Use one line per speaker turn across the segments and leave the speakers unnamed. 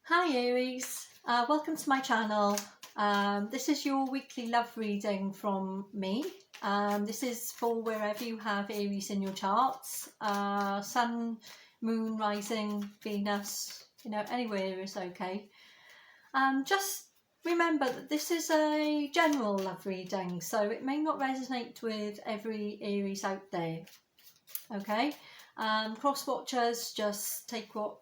Hi Aries, welcome to my channel. This is your weekly love reading from me. This is for wherever you have Aries in your charts. Sun, Moon, Rising, Venus, anywhere is okay. Just remember that this is a general love reading, so it may not resonate with every Aries out there. Okay, cross watchers, just take what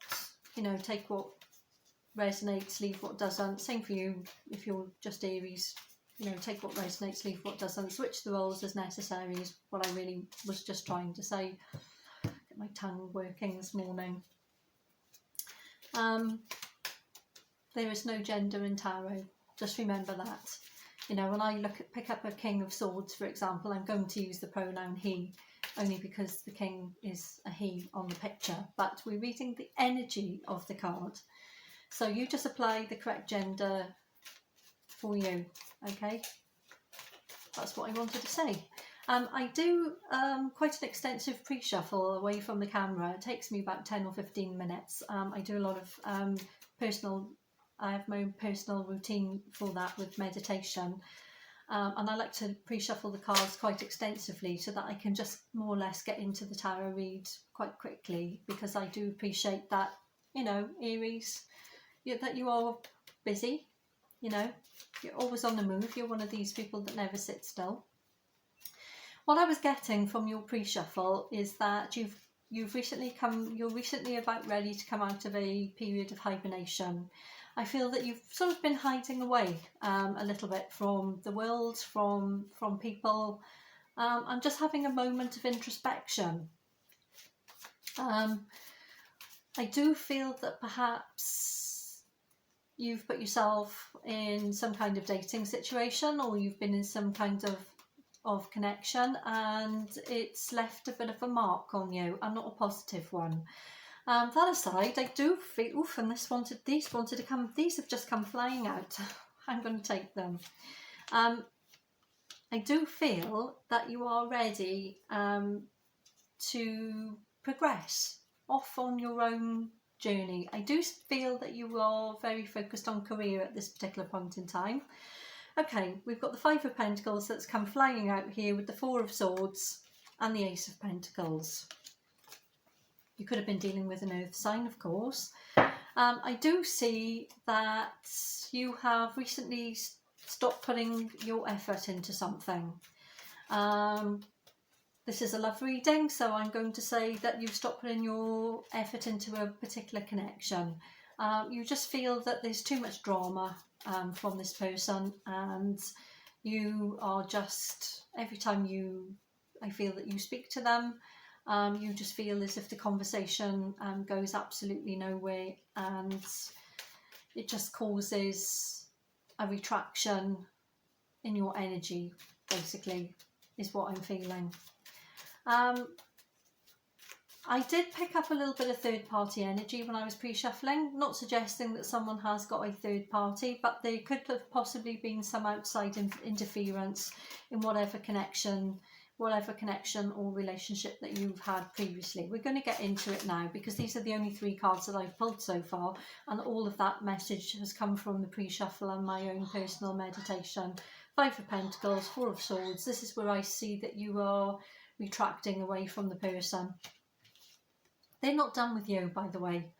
resonates, leave what doesn't. Same for you if you're just Aries, take what resonates, leave what doesn't. Switch the roles as necessary is what I really was just trying to say. Get my tongue working this morning. There is no gender in tarot, just remember that. When I pick up a King of Swords, for example, I'm going to use the pronoun he, only because the king is a he on the picture, but we're reading the energy of the card. So you just apply the correct gender for you, okay? That's what I wanted to say. I do quite an extensive pre-shuffle away from the camera. It takes me about 10 or 15 minutes. I do a lot of I have my own personal routine for that with meditation. And I like to pre-shuffle the cards quite extensively so that I can just more or less get into the tarot read quite quickly, because I do appreciate that, Aries, that you are busy, you're always on the move. You're one of these people that never sit still. What I was getting from your pre-shuffle is that you're recently about ready to come out of a period of hibernation. I feel that you've sort of been hiding away a little bit from the world, from people, and just having a moment of introspection. I do feel that perhaps you've put yourself in some kind of dating situation, or you've been in some kind of connection, and it's left a bit of a mark on you, and not a positive one. That aside, I do feel, and these wanted to come, these have just come flying out. I'm going to take them. I do feel that you are ready to progress off on your own journey. I do feel that you are very focused on career at this particular point in time. Okay, we've got the Five of Pentacles that's come flying out here with the Four of Swords and the Ace of Pentacles. You could have been dealing with an earth sign, of course. I do see that you have recently stopped putting your effort into something. This is a love reading, so I'm going to say that you've stopped putting your effort into a particular connection. You just feel that there's too much drama from this person, and you are just, every time I feel that you speak to them, you just feel as if the conversation goes absolutely nowhere, and it just causes a retraction in your energy, basically, is what I'm feeling. I did pick up a little bit of third-party energy when I was pre-shuffling, not suggesting that someone has got a third party, but there could have possibly been some outside interference in whatever connection or relationship that you've had previously. We're going to get into it now, because these are the only three cards that I've pulled so far, and all of that message has come from the pre-shuffle and my own personal meditation. Five of Pentacles, Four of Swords. This is where I see that you are retracting away from the person. They're not done with you, by the way.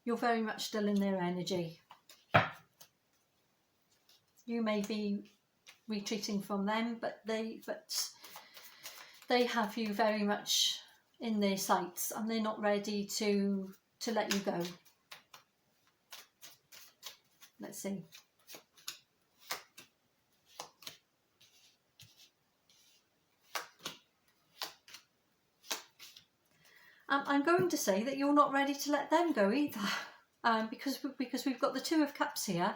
You're very much still in their energy. You may be retreating from them, but they have you very much in their sights, and they're not ready to let you go. Let's see. I'm going to say that you're not ready to let them go either, because we've got the Two of Cups here,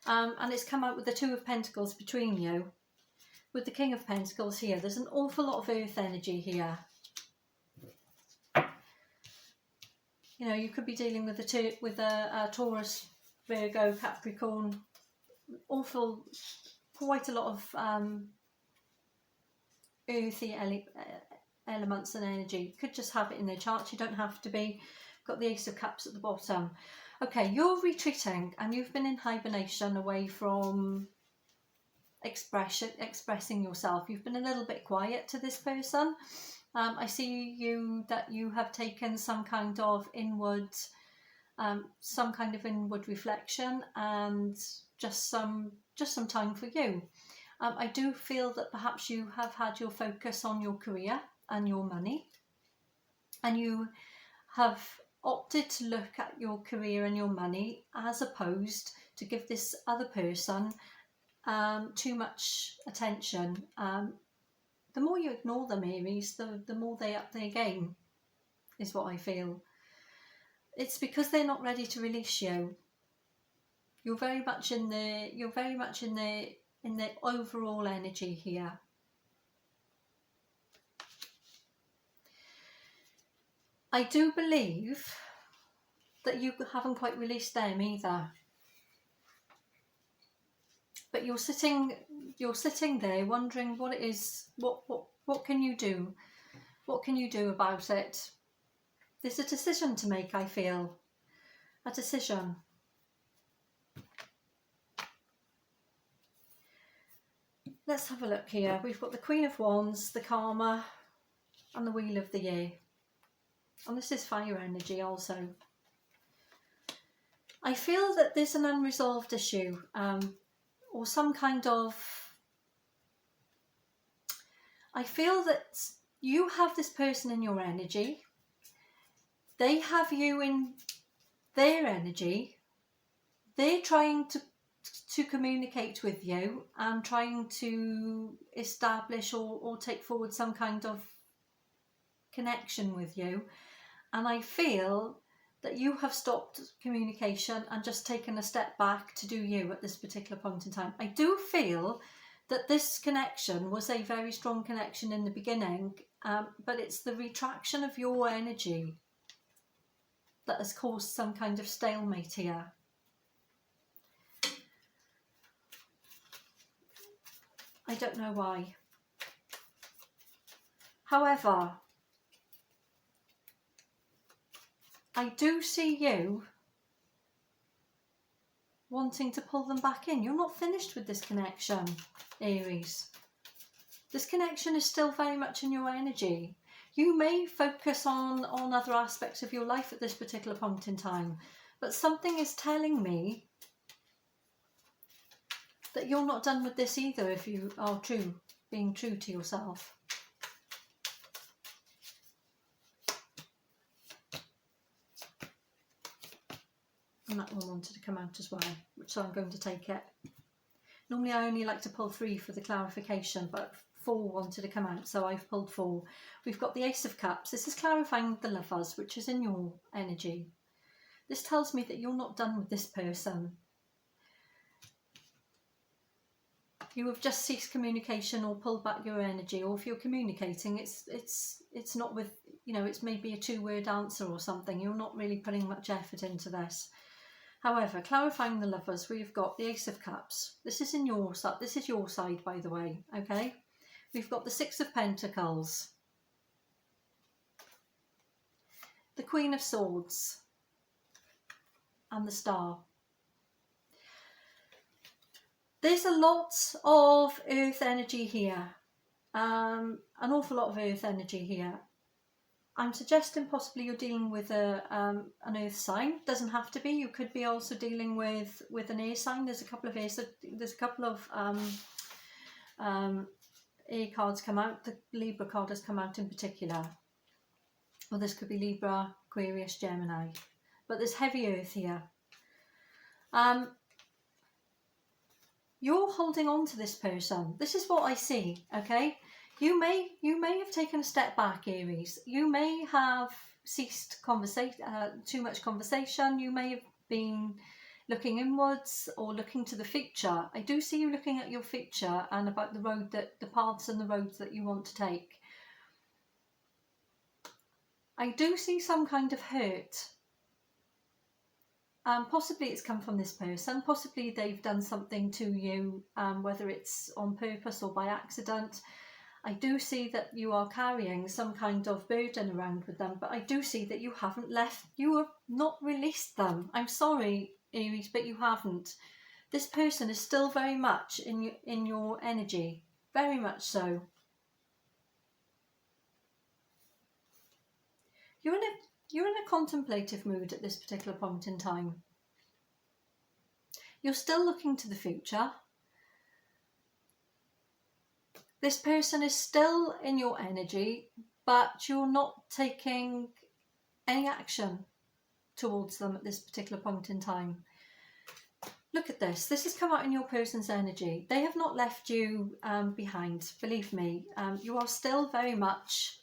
and it's come out with the Two of Pentacles between you, with the King of Pentacles here. There's an awful lot of earth energy here. You could be dealing with a Taurus, Virgo, Capricorn. Quite a lot of earthy elements and energy. You could just have it in their charts. You don't have to be. Got the Ace of Cups at the bottom. Okay, you're retreating and you've been in hibernation away from expressing yourself. You've been a little bit quiet to this person. I see that you have taken some kind of inward reflection and just some time for you. I do feel that perhaps you have had your focus on your career and your money, and you have opted to look at your career and your money as opposed to give this other person too much attention. The more you ignore them, Aries, the more they up their game, is what I feel. It's because they're not ready to release you. You're very much in the overall energy here. I do believe that you haven't quite released them either. But you're sitting there wondering what it is, what can you do? What can you do about it? There's a decision to make, I feel. A decision. Let's have a look here. We've got the Queen of Wands, the Karma, and the Wheel of the Year. And this is fire energy also. I feel that there's an unresolved issue, or some kind of... I feel that you have this person in your energy. They have you in their energy. They're trying to communicate with you and trying to establish or take forward some kind of connection with you. And I feel that you have stopped communication and just taken a step back to do you at this particular point in time. I do feel that this connection was a very strong connection in the beginning, but it's the retraction of your energy that has caused some kind of stalemate here. I don't know why. However, I do see you wanting to pull them back in. You're not finished with this connection, Aries. This connection is still very much in your energy. You may focus on other aspects of your life at this particular point in time, but something is telling me that you're not done with this either if you are being true to yourself. And that one wanted to come out as well, so I'm going to take it. Normally I only like to pull 3 for the clarification, but 4 wanted to come out, so I've pulled 4. We've got the Ace of Cups. This is clarifying the Lovers, which is in your energy. This tells me that you're not done with this person. You have just ceased communication or pulled back your energy, or if you're communicating, it's not with, it's maybe a 2-word answer or something. You're not really putting much effort into this. However, clarifying the Lovers, we've got the Ace of Cups. This is in your side. This is your side, by the way. Okay. We've got the 6 of Pentacles, the Queen of Swords, and the Star. There's a lot of earth energy here, an awful lot of earth energy here. I'm suggesting possibly you're dealing with an earth sign. Doesn't have to be. You could be also dealing with an air sign. There's a couple of air cards come out. The Libra card has come out in particular. Or this could be Libra, Aquarius, Gemini. But there's heavy earth here. You're holding on to this person. This is what I see, okay? You may have taken a step back, Aries. You may have ceased too much conversation. You may have been looking inwards or looking to the future. I do see you looking at your future and about the paths and the roads that you want to take. I do see some kind of hurt. Possibly it's come from this person. Possibly they've done something to you, whether it's on purpose or by accident. I do see that you are carrying some kind of burden around with them, but I do see that you haven't you have not released them. I'm sorry, Aries, but you haven't. This person is still very much in your energy, very much so. You're in a contemplative mood at this particular point in time. You're still looking to the future. This person is still in your energy, but you're not taking any action towards them at this particular point in time. Look at this. This has come out in your person's energy. They have not left you behind, believe me. You are still very much,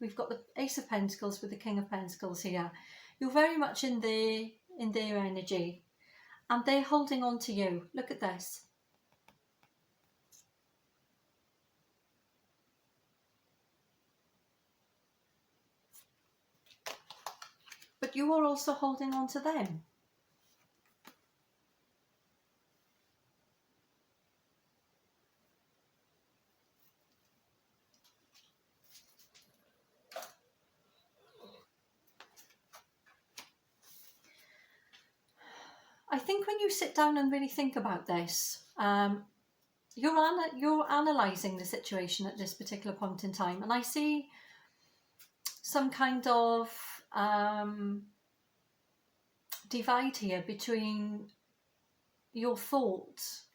we've got the Ace of Pentacles with the King of Pentacles here. You're very much in their energy, and they're holding on to you. Look at this. But you are also holding on to them. I think when you sit down and really think about this, you're analysing the situation at this particular point in time, and I see some kind of divide here between your thoughts,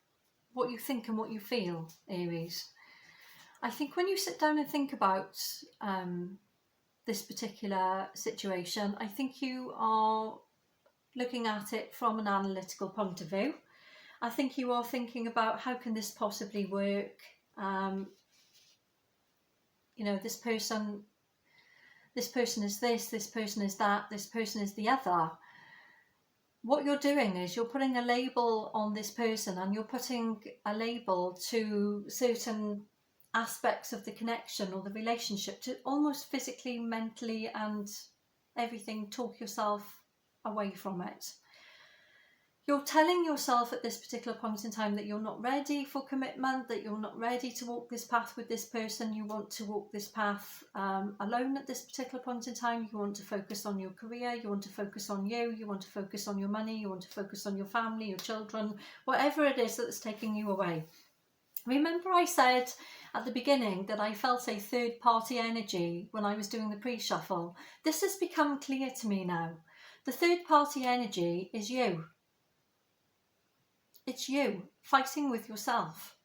what you think and what you feel, Aries. I think when you sit down and think about this particular situation, I think you are looking at it from an analytical point of view. I think you are thinking about how can this possibly work. You know, this person is this person is that, this person is the other. What you're doing is you're putting a label on this person, and you're putting a label to certain aspects of the connection or the relationship to almost physically, mentally and everything talk yourself away from it. You're telling yourself at this particular point in time that you're not ready for commitment, that you're not ready to walk this path with this person. You want to walk this path alone at this particular point in time. You want to focus on your career, you want to focus on you want to focus on your money, you want to focus on your family, your children, whatever it is that's taking you away. Remember I said at the beginning that I felt a third party energy when I was doing the pre-shuffle. This has become clear to me now. The third party energy is you. It's you fighting with yourself.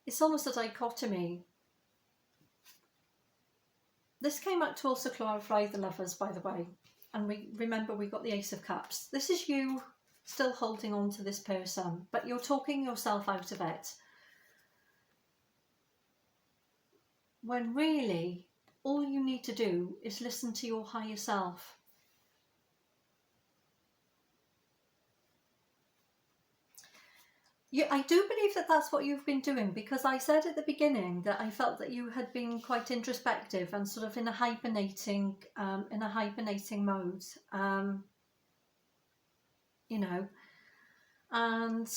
It's almost a dichotomy. This came out to also clarify the Lovers, by the way. And remember we got the Ace of Cups. This is you still holding on to this person, but you're talking yourself out of it. When really, all you need to do is listen to your higher self. I do believe that that's what you've been doing, because I said at the beginning that I felt that you had been quite introspective and sort of in a hibernating mode, you know, and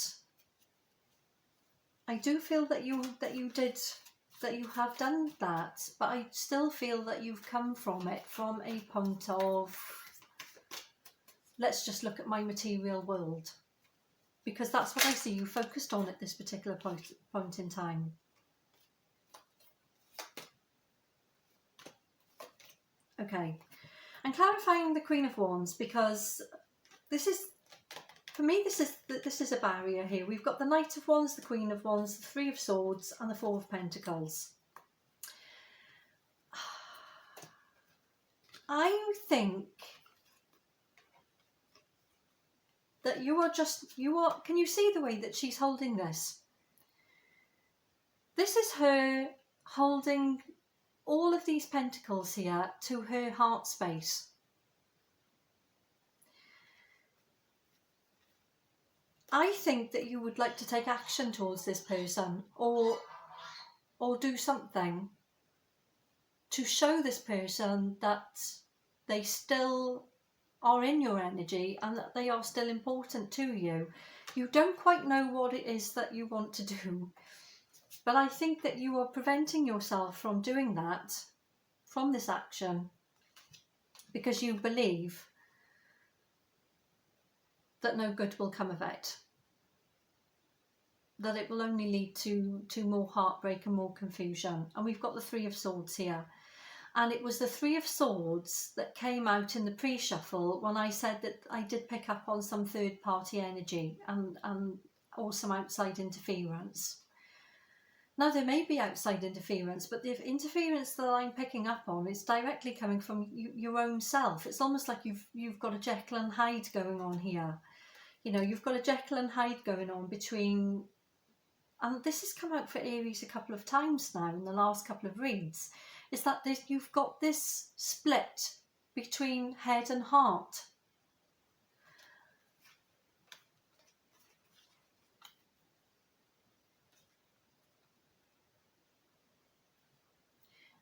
I do feel that you have done that, but I still feel that you've come from it from a point of, let's just look at my material world. Because that's what I see you focused on at this particular point in time. Okay, I'm clarifying the Queen of Wands, because this is, for me, this is a barrier here. We've got the Knight of Wands, the Queen of Wands, the Three of Swords, and the Four of Pentacles. I think that can you see the way that she's holding this? This is her holding all of these pentacles here to her heart space. I think that you would like to take action towards this person, or do something to show this person that they still are in your energy and that they are still important to you. You don't quite know what it is that you want to do. But I think that you are preventing yourself from doing that, from this action, because you believe that no good will come of it, that it will only lead to more heartbreak and more confusion. And we've got the Three of Swords here. And it was the Three of Swords that came out in the pre-shuffle when I said that I did pick up on some third-party energy and or some outside interference. Now, there may be outside interference, but the interference that I'm picking up on is directly coming from your own self. It's almost like you've got a Jekyll and Hyde going on here. You know, you've got a Jekyll and Hyde going on between, and this has come out for Aries a couple of times now in the last couple of reads, is that you've got this split between head and heart.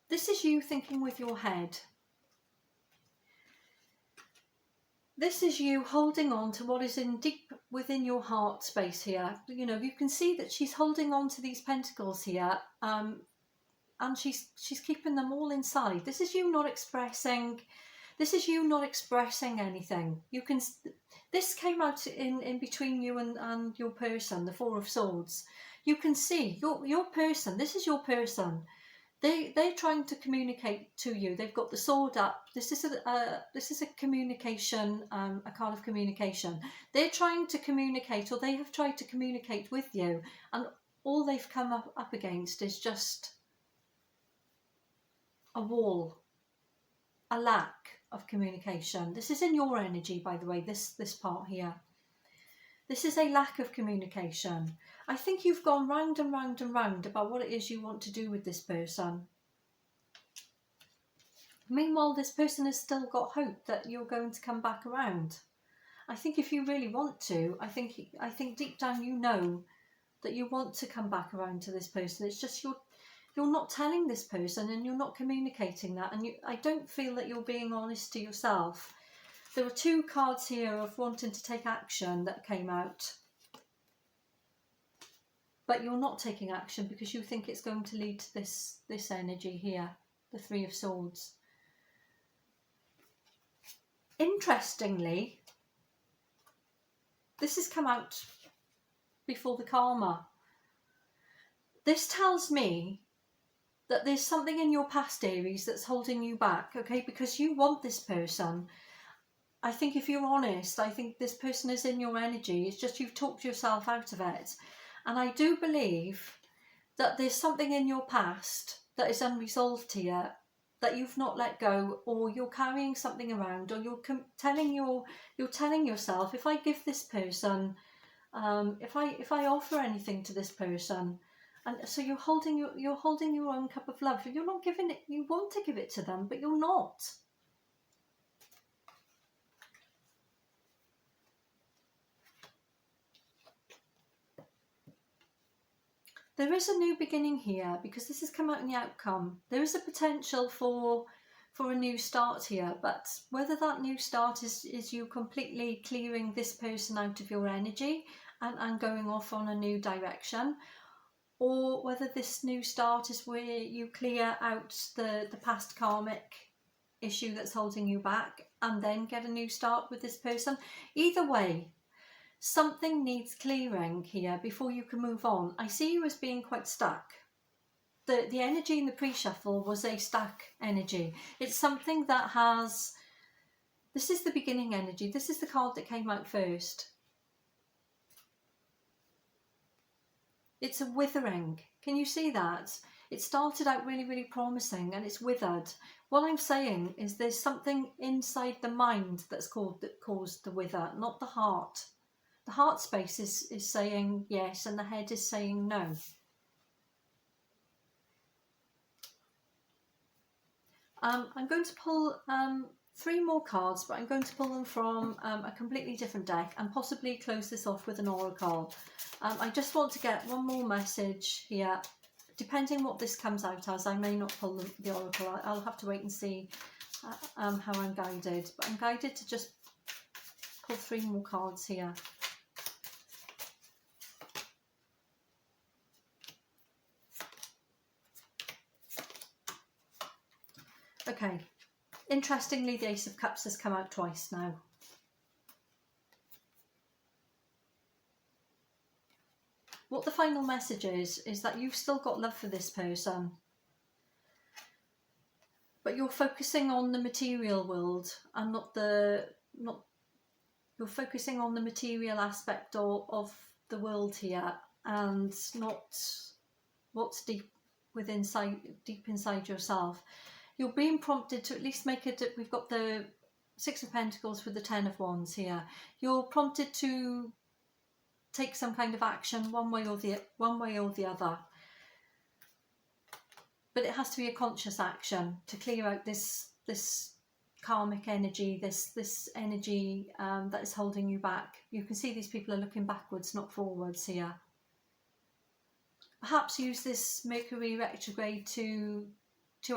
This is you thinking with your head. This is you holding on to what is in deep within your heart space here. You know, you can see that she's holding on to these pentacles here, and she's keeping them all inside. This is you not expressing. This is you not expressing anything. You can. This came out in between you and your person, the Four of Swords. You can see your person. This is your person. They're trying to communicate to you. They've got the sword up. This is a communication, a card of communication. They're trying to communicate, or they have tried to communicate with you, and all they've come up against is just a wall, a lack of communication. This is in your energy, by the way, this part here. This is a lack of communication. I think you've gone round and round and round about what it is you want to do with this person. Meanwhile, this person has still got hope that you're going to come back around. I think if you really want to, I think deep down you know that you want to come back around to this person. It's just you're not telling this person and you're not communicating that. And I don't feel that you're being honest to yourself. There were two cards here of wanting to take action that came out. But you're not taking action because you think it's going to lead to this energy here, the Three of Swords. Interestingly, this has come out before the karma. This tells me that there's something in your past, Aries, that's holding you back, okay? Because you want this person. I think if you're honest, I think this person is in your energy. It's just you've talked yourself out of it. And I do believe that there's something in your past that is unresolved here, that you've not let go, or you're carrying something around, or you're telling yourself, if I give this person, if I offer anything to this person, and so you're holding your own cup of love. You're not giving it. You want to give it to them, but you're not. There is a new beginning here because this has come out in the outcome. There is a potential for a new start here, but whether that new start is you completely clearing this person out of your energy and going off on a new direction, or whether this new start is where you clear out the past karmic issue that's holding you back and then get a new start with this person. Either way, something needs clearing here before you can move on. I see you as being quite stuck. The energy in the pre-shuffle was a stuck energy. It's something that has... This is the beginning energy. This is the card that came out first. It's a withering. Can you see that? It started out really, really promising and it's withered. What I'm saying is there's something inside the mind that caused the wither, not the heart. The heart space is saying yes and the head is saying no. I'm going to pull 3 more cards, but I'm going to pull them from a completely different deck and possibly close this off with an oracle. I just want to get one more message here. Depending what this comes out as, I may not pull the oracle. I'll have to wait and see how I'm guided. But I'm guided to just pull 3 more cards here. Okay, interestingly, the Ace of Cups has come out twice now. What the final message is that you've still got love for this person, but you're focusing on the material world and you're focusing on the material aspect of the world here, and not what's deep inside yourself. You're being prompted to at least make it. We've got the Six of Pentacles with the Ten of Wands here. You're prompted to take some kind of action one way or the other, but it has to be a conscious action to clear out this karmic energy, this energy that is holding you back. You can see these people are looking backwards, not forwards here. Perhaps use this Mercury retrograde to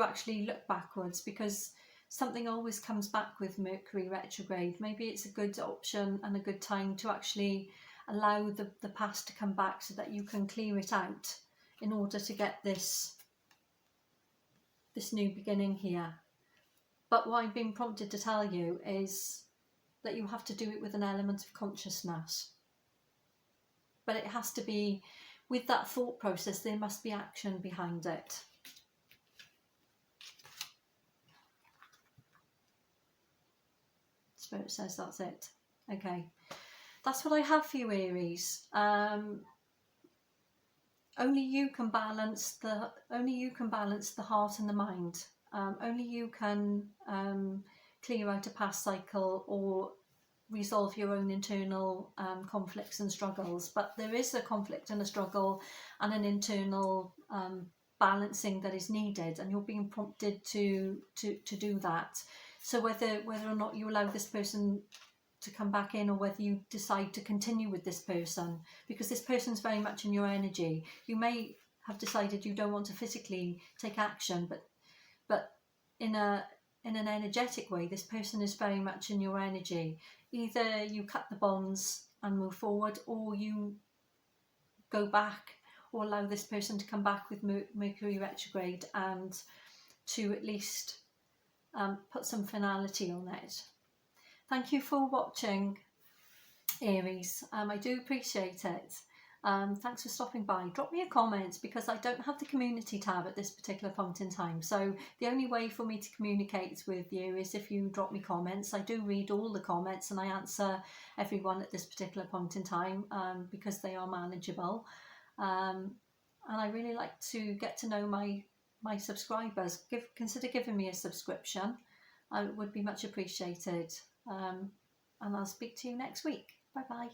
actually look backwards, because something always comes back with Mercury retrograde. Maybe it's a good option and a good time to actually allow the past to come back so that you can clear it out in order to get this new beginning here. But what I'm being prompted to tell you is that you have to do it with an element of consciousness. But it has to be, with that thought process, there must be action behind it. Spirit says that's it. Okay. That's what I have for you, Aries. Only you can balance the heart and the mind. Only you can clear out a past cycle or resolve your own internal conflicts and struggles. But there is a conflict and a struggle and an internal balancing that is needed, and you're being prompted to do that. So whether or not you allow this person to come back in, or whether you decide to continue with this person, because this person's very much in your energy. You may have decided you don't want to physically take action, but in an energetic way, this person is very much in your energy. Either you cut the bonds and move forward, or you go back, or allow this person to come back with Mercury retrograde and to at least put some finality on it. Thank you for watching, Aries. I do appreciate it. Thanks for stopping by. Drop me a comment, because I don't have the community tab at this particular point in time. So the only way for me to communicate with you is if you drop me comments. I do read all the comments and I answer everyone at this particular point in time, because they are manageable. And I really like to get to know my subscribers. Consider giving me a subscription. It would be much appreciated. And I'll speak to you next week. Bye bye.